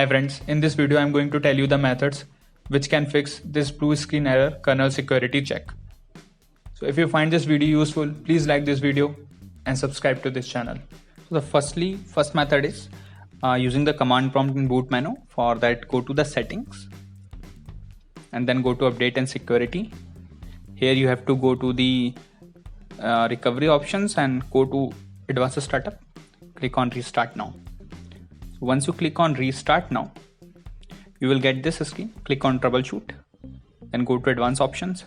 Hi friends, in this video I am going to tell you the methods which can fix this blue screen error kernel security check. So if you find this video useful, please like this video and subscribe to this channel. So the first method is using the command prompt in boot menu. For that, go to the settings and then go to update and security. Here you have to go to the recovery options and go to advanced startup. Click on restart now. So once you click on restart now, you will get this screen. Click on troubleshoot, then go to advanced options,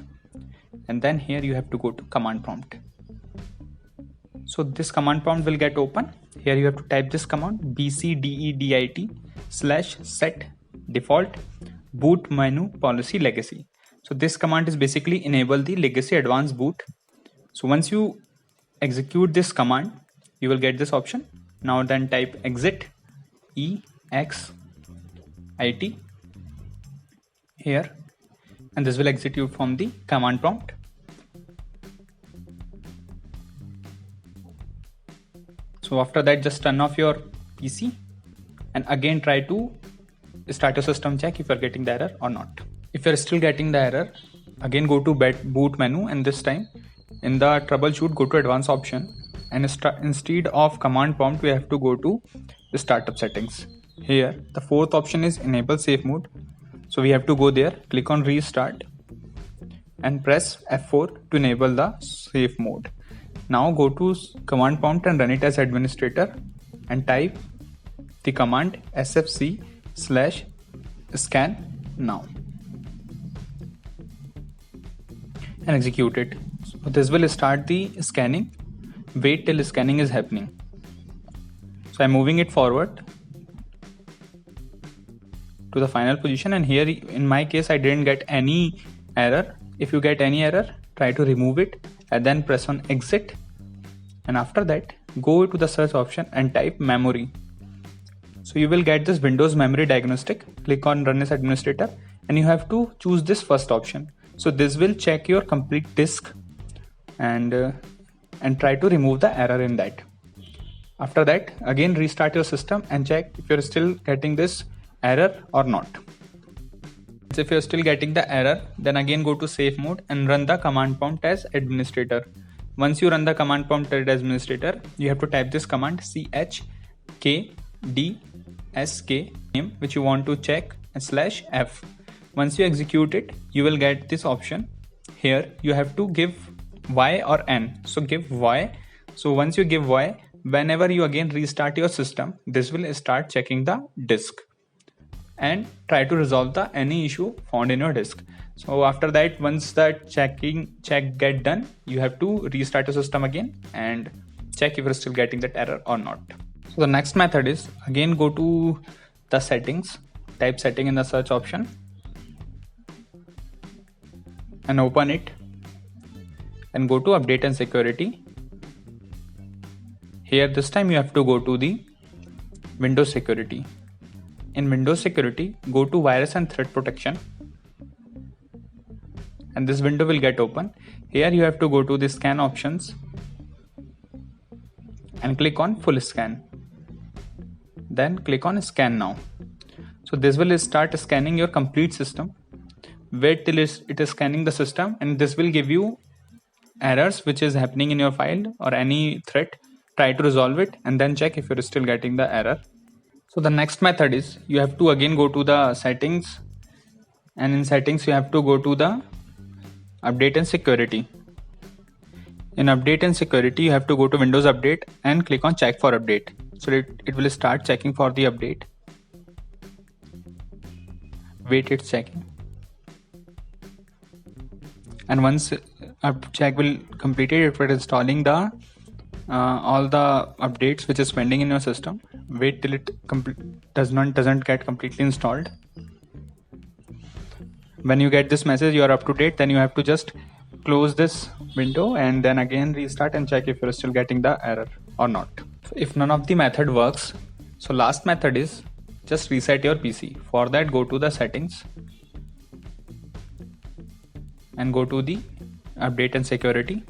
and then here you have to go to command prompt. So this command prompt will get open. Here you have to type this command bcdedit/set default boot menu policy legacy. So this command is basically enable the legacy advanced boot. So once you execute this command, you will get this option. Now then type exit EXIT here, and this will execute from the command prompt. So after that, just turn off your PC and again try to start your system, check if you're getting the error or not. If you're still getting the error, again go to boot menu, and this time in the troubleshoot go to advanced option, and instead of command prompt we have to go to the startup settings. Here the fourth option is enable safe mode, so we have to go there, click on restart and press F4 to enable the safe mode. Now go to command prompt and run it as administrator and type the command sfc/scan now and execute it. So this will start the scanning. Wait till scanning is happening. So I'm moving it forward to the final position, and here in my case I didn't get any error. If you get any error, try to remove it and then press on exit, and after that go to the search option and type memory. So you will get this Windows memory diagnostic. Click on run as administrator and you have to choose this first option. So this will check your complete disk and try to remove the error in that. After that, again restart your system and check if you're still getting this error or not. So if you're still getting the error, then again go to safe mode and run the command prompt as administrator. Once you run the command prompt as administrator, you have to type this command chkdsk name which you want to check and /f. Once you execute it, you will get this option. Here you have to give Y or N. So give Y. So once you give Y, whenever you again restart your system, this will start checking the disk and try to resolve any issue found in your disk. So after that, once that check get done, you have to restart your system again and check if you're still getting that error or not. So the next method is again go to the settings, type setting in the search option and open it, and go to update and security. Here this time you have to go to the Windows security. In Windows security, go to virus and threat protection, and this window will get open. Here you have to go to the scan options and click on full scan, then click on scan now. So this will start scanning your complete system. Wait till it is scanning the system, and this will give you errors which is happening in your file or any threat. Try to resolve it and then check if you're still getting the error. So the next method is you have to again go to the settings, and in settings you have to go to the update and security. In update and security you have to go to Windows update and click on check for update. So it will start checking for the update. Wait, it's checking. And once check will complete it will installing the all the updates which is pending in your system. Wait till it doesn't get completely installed. When you get this message you are up to date, then you have to just close this window and then again restart and check if you're still getting the error or not. So if none of the method works, so last method is just reset your PC. For that, go to the settings and go to the update and security,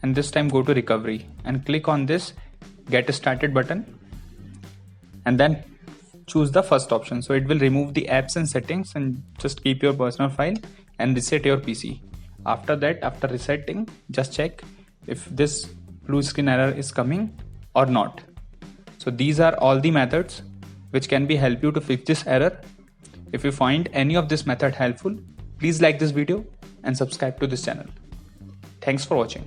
and this time go to recovery and click on this get started button and then choose the first option. So it will remove the apps and settings and just keep your personal file and reset your PC. After that, after resetting, just check if this blue screen error is coming or not. So these are all the methods which can be help you to fix this error. If you find any of this method helpful, please like this video and subscribe to this channel. Thanks for watching.